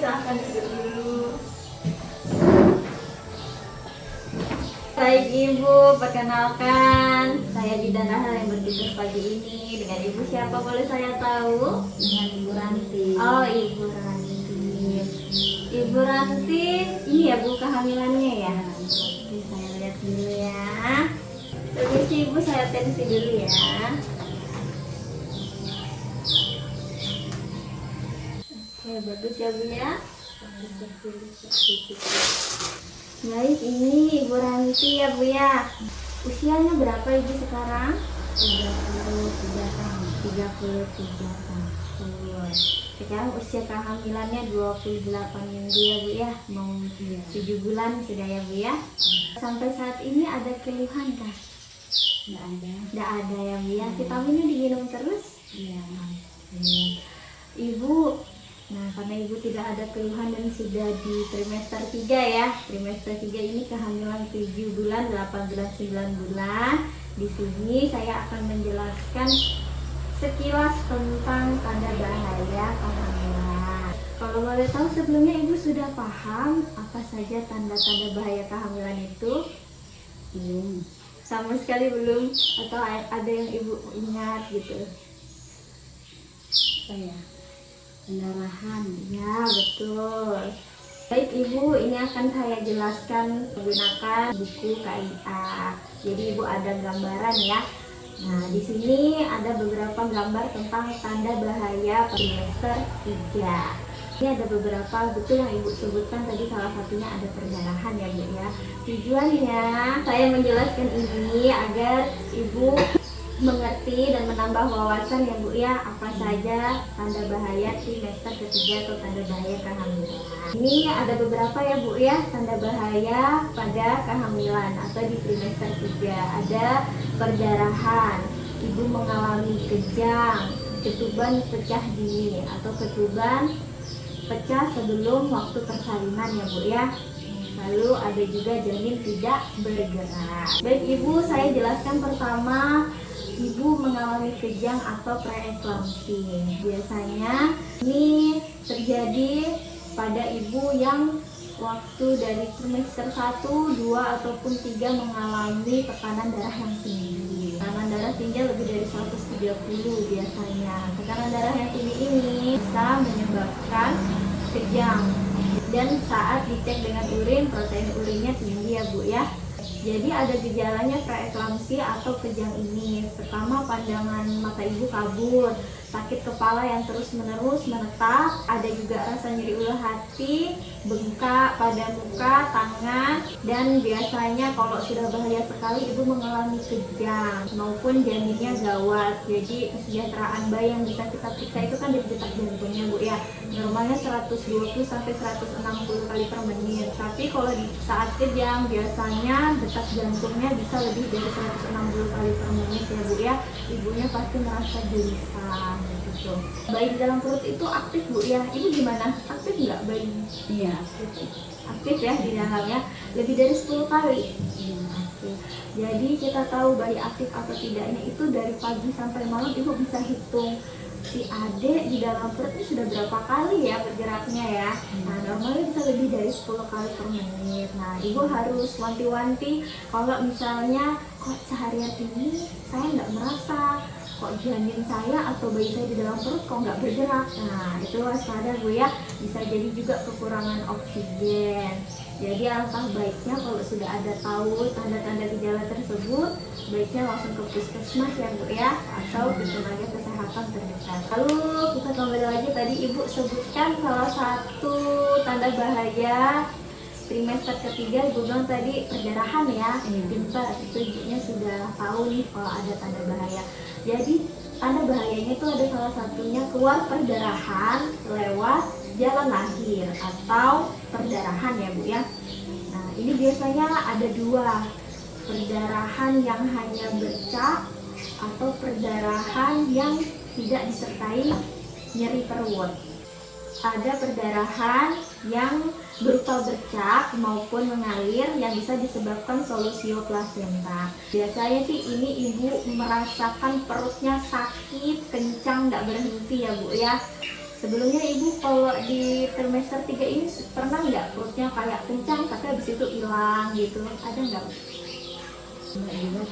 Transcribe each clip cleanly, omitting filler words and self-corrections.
silahkan duduk dulu. Baik Ibu, perkenalkan saya Bidan Rahel yang bertugas pagi ini. Dengan Ibu siapa boleh saya tahu? Dengan Ibu Ranti. Oh, Ibu Ranti. Ibu Ranti, ini ya Bu kehamilannya ya? Oke, saya lihat dulu ya. Permisi Ibu, saya tensi dulu ya. Oke, bagus ya Bu ya. Baik, ini Ibu Ranti ya Bu ya. Usianya berapa Ibu sekarang? 33 tahun. 33 tahun. Sekarang usia kehamilannya 28 minggu ya Bu ya. Mau 7 bulan sudah ya Bu ya. Sampai saat ini ada keluhan kah? Nggak ada. Tidak ada ya Bu ya. Vitaminnya diminum terus? Iya. Ibu, nah karena Ibu tidak ada keluhan dan sudah di trimester 3 ya. Trimester 3 ini kehamilan 7 bulan, 8 bulan, 9 bulan. Di sini saya akan menjelaskan sekilas tentang tanda bahaya kehamilan. Kalau boleh tahu sebelumnya Ibu sudah paham apa saja tanda-tanda bahaya kehamilan itu? Belum. Sama sekali belum? Atau ada yang Ibu ingat gitu? Apa ya? Pendarahan. Ya, betul. Baik Ibu, ini akan saya jelaskan menggunakan buku KIA. Jadi Ibu ada gambaran ya. Nah, di sini ada beberapa gambar tentang tanda bahaya trimester 3. Ini ada beberapa, betul yang Ibu sebutkan tadi, salah satunya ada perdarahan ya Bu ya. Tujuannya saya menjelaskan ini agar Ibu mengerti dan menambah wawasan ya Bu ya, apa saja tanda bahaya trimester ketiga atau tanda bahaya kehamilan. Ini ada beberapa ya Bu ya, tanda bahaya pada kehamilan atau di trimester 3. Ada perdarahan, Ibu mengalami kejang, ketuban pecah dini atau ketuban pecah sebelum waktu persalinan ya Bu ya. Lalu ada juga janin tidak bergerak. Baik Ibu, saya jelaskan pertama, Ibu mengalami kejang atau preeklamsi. Biasanya ini terjadi pada ibu yang waktu dari trimester 1, 2, ataupun 3 mengalami tekanan darah yang tinggi. Tekanan darah tinggi lebih dari 130 biasanya. Tekanan darah yang tinggi ini bisa menyebabkan kejang. Dan saat dicek dengan urin, protein urinnya tinggi ya Bu ya. Jadi ada gejalanya preeklamsi atau kejang ini. Pertama, pandangan mata Ibu kabur, sakit kepala yang terus-menerus menetap, ada juga rasa nyeri ulu hati, bengkak pada muka, tangan, dan biasanya kalau sudah bahaya sekali Ibu mengalami kejang maupun janinnya gawat. Jadi kesejahteraan bayi yang bisa kita periksa itu kan dari detak jantungnya Bu ya. Normalnya 120 sampai 160 kali per menit. Tapi kalau di saat kejang biasanya detak jantungnya bisa lebih dari 160 kali per menit ya Bu ya. Ibunya pasti merasa gelisah gitu. Bayi di dalam perut itu aktif Bu ya. Ibu gimana? Aktif nggak bayi? Iya. Aktif ya di dalamnya, lebih dari 10 kali. Iya. Oke. Jadi kita tahu bayi aktif atau tidaknya itu dari pagi sampai malam Ibu bisa hitung si adik di dalam perut ini sudah berapa kali ya bergeraknya ya. Nah, normalnya bisa lebih dari 10 kali per menit. Nah, Ibu harus wanti-wanti kalau misalnya kok seharian ini saya nggak merasa, kok janin saya atau bayi saya di dalam perut kok nggak bergerak. Nah, itu waspada Bu ya, bisa jadi juga kekurangan oksigen. Jadi alangkah baiknya kalau sudah ada tahu tanda-tanda gejala tersebut, baiknya langsung ke puskesmas ya Bu ya, atau ke tenaga kesehatan terdekat. Lalu kita kembali lagi, tadi Ibu sebutkan salah satu tanda bahaya trimester ketiga, Ibu bilang tadi perdarahan ya. Pintar, itu Ibunya sudah tahu nih kalau ada tanda bahaya. Jadi tanda bahayanya itu ada salah satunya keluar perdarahan lewat jalan lahir atau perdarahan ya Bu ya. Nah, ini biasanya ada dua, perdarahan yang hanya bercak atau perdarahan yang tidak disertai nyeri perut. Ada perdarahan yang berupa bercak maupun mengalir yang bisa disebabkan solusio plasenta. Biasanya sih ini ibu merasakan perutnya sakit, kencang, nggak berhenti ya Bu ya. Sebelumnya ibu kalau di trimester 3 ini pernah nggak perutnya kayak kencang tapi habis itu hilang gitu? Ada nggak? Enggak juga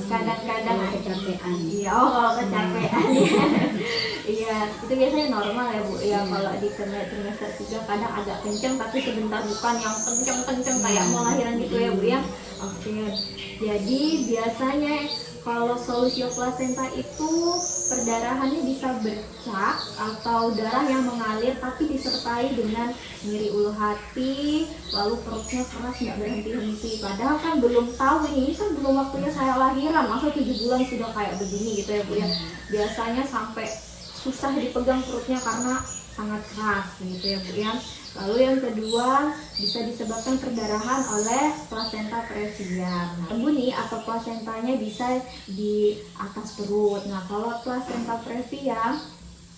Kadang-kadang kalau kecapean. Iya, oh kalau kecapean ya. Iya, itu biasanya normal ya Bu. Ya kalau di trimester 3 kadang agak kencang tapi sebentar, bukan yang kencang-kencang kayak mau lahiran gitu ya Bu ya. Oke. Jadi biasanya kalau solusio plasenta itu perdarahannya bisa bercak atau darah yang mengalir tapi disertai dengan nyeri ulu hati, lalu perutnya keras nggak berhenti-henti. Padahal kan belum tahu ini kan belum waktunya saya lahiran, masa 7 bulan sudah kayak begini gitu ya Bu ya. Biasanya sampai susah dipegang perutnya karena sangat keras gitu ya Bu ya. Lalu yang kedua bisa disebabkan perdarahan oleh plasenta previa. Nah, embuni atau plasentanya bisa di atas perut. Nah, kalau plasenta previa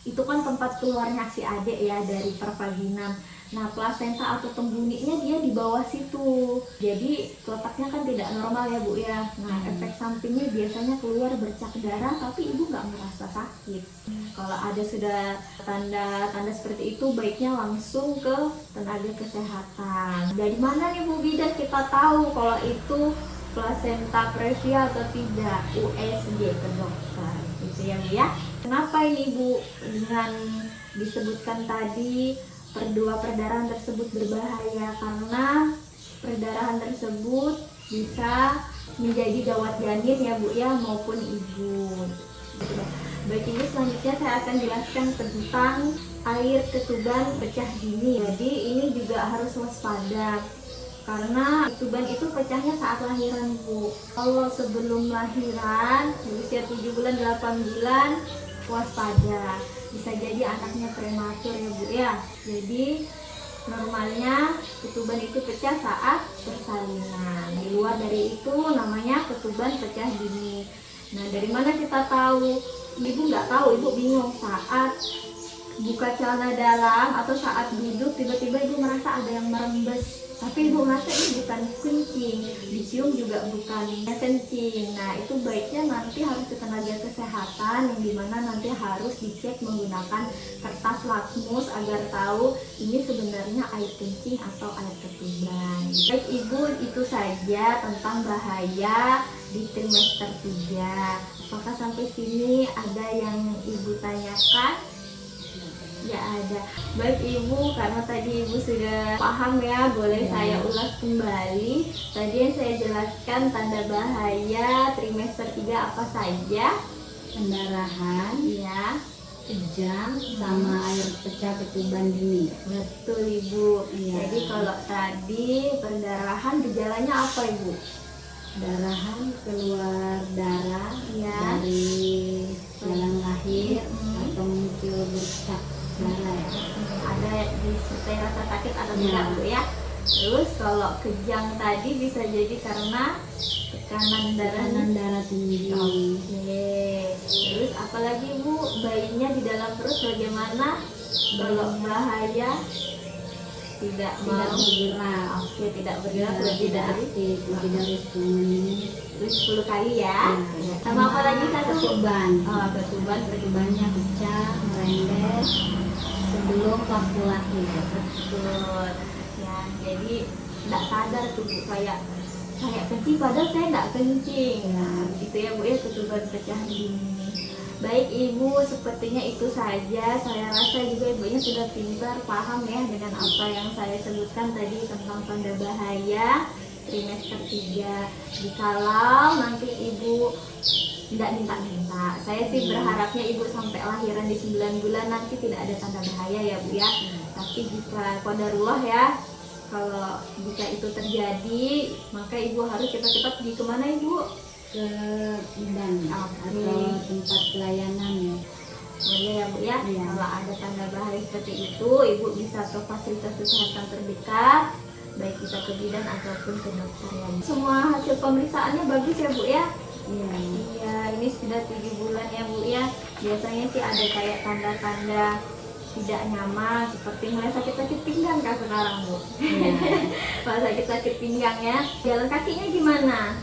itu kan tempat keluarnya si adik ya dari pervaginam. Nah, plasenta atau pembuninya dia di bawah situ. Jadi letaknya kan tidak normal ya Bu ya. Nah, efek sampingnya biasanya keluar bercak darah tapi ibu nggak merasa sakit. Kalau ada sudah tanda-tanda seperti itu baiknya langsung ke tenaga kesehatan. Dari mana nih Bu bidan kita tahu kalau itu plasenta previa atau tidak? USG ke dokter gitu ya Bu ya. Kenapa ini Bu dengan disebutkan tadi perdarahan tersebut berbahaya? Karena perdarahan tersebut bisa menjadi gawat janin ya Bu ya maupun ibu. Baik ibu, selanjutnya saya akan jelaskan tentang air ketuban pecah dini. Jadi ini juga harus waspada karena ketuban itu pecahnya saat lahiran Bu. Kalau sebelum lahiran usia 7 bulan 8 bulan waspada, bisa jadi anaknya prematur ya Bu ya. Jadi normalnya ketuban itu pecah saat persalinan. Di luar dari itu namanya ketuban pecah dini. Nah, dari mana kita tahu? Ibu nggak tahu, ibu bingung saat buka celana dalam atau saat duduk tiba-tiba ibu merasa ada yang merembes. Tapi ibu merasa ini bukan kencing, dicium juga bukan kencing. Nah, itu baiknya nanti harus ke tenaga kesehatan yang dimana nanti harus dicek menggunakan kertas lakmus agar tahu ini sebenarnya air kencing atau air ketuban. Baik ibu, itu saja tentang bahaya di trimester 3. Apakah sampai sini ada yang ibu tanyakan? Ya ada. Baik ibu, karena tadi ibu sudah paham ya, boleh saya ulas kembali. Tadi yang saya jelaskan tanda bahaya trimester 3 apa saja? Pendarahan, Ya, kejang, sama air pecah ketuban dini. betul ibu. Iya. Jadi kalau tadi perdarahan gejalanya apa ibu? Darahan, keluar darah Ya. dari jalan lahir Hmm. atau muncul bercak darah ya. Ada disertai rasa sakit atau Ya. tidak Bu ya. Terus kalau kejang tadi bisa jadi karena tekanan Darah tinggi. Oke. Terus apalagi Bu, bayinya di dalam perut bagaimana? Kalau bahaya tidak Tidak mau bergerak. Oke, tidak bergerak lebih Tidak dari aktif, lebih dari 10 menit. 10 kali ya. Ya. Sama apa lagi satu Bu? Ketuban. Oh, ketuban. Ketubannya pecah, merembet sebelum waktu lahir. Betul. Ya, jadi tidak sadar tuh Bu, kayak kencing padahal saya tidak kencing. Nah, gitu ya Bu ya, ketuban pecah dini. Baik ibu, sepertinya itu saja. Saya rasa juga ibunya sudah pintar, paham ya dengan apa yang saya sebutkan tadi tentang tanda bahaya trimester 3. Jikalau nanti ibu tidak minta-minta, saya sih berharapnya ibu sampai lahiran di 9 bulan nanti tidak ada tanda bahaya ya Bu ya. Tapi jika qadarullah ya, kalau jika itu terjadi, maka ibu harus cepat-cepat pergi kemana ibu? Ke bidan atau tempat pelayanan ya. Boleh ya Bu ya. Iya. Kalau ada tanda bahaya seperti itu, ibu bisa ke fasilitas kesehatan terdekat, baik bisa ke bidan ataupun ke dokter ya. Semua hasil pemeriksaannya bagus ya Bu ya. Iya. Iya, ini sudah 7 bulan ya Bu ya. Biasanya sih ada kayak tanda-tanda tidak nyaman seperti mulai sakit-sakit pinggang kan sekarang Bu. Iya. Kalau sakit-sakit pinggang ya. Jalan kakinya gimana?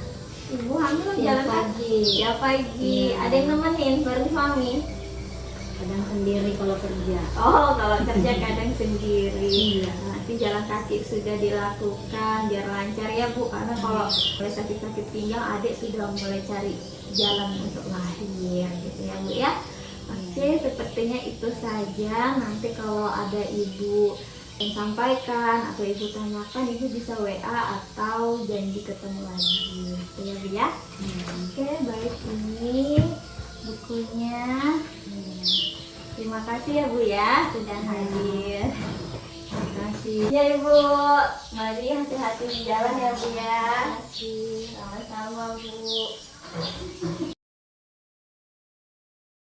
Ibu hamil Tiap jalan kaki? pagi. Ya pagi. Iya. Ada yang nemenin bareng suami? kadang sendiri kalau kerja. Oh, kalau kerja kadang sendiri. Iya. Nanti jalan kaki sudah dilakukan biar lancar ya Bu, karena kalau mulai sakit-sakit pinggang adik sudah mulai cari jalan untuk lahir gitu ya Bu ya. Oke, sepertinya itu saja. Nanti kalau ada ibu yang sampaikan atau ibu tanyakan, ibu bisa WA atau janji ketemu lagi gitu ya Bu ya. Oke, baik, ini bukunya. Terima kasih ya Bu ya sudah hadir. Terima kasih. Ya Ibu, mari hati-hati di jalan ya Bu ya. Terima kasih. Sama-sama Bu.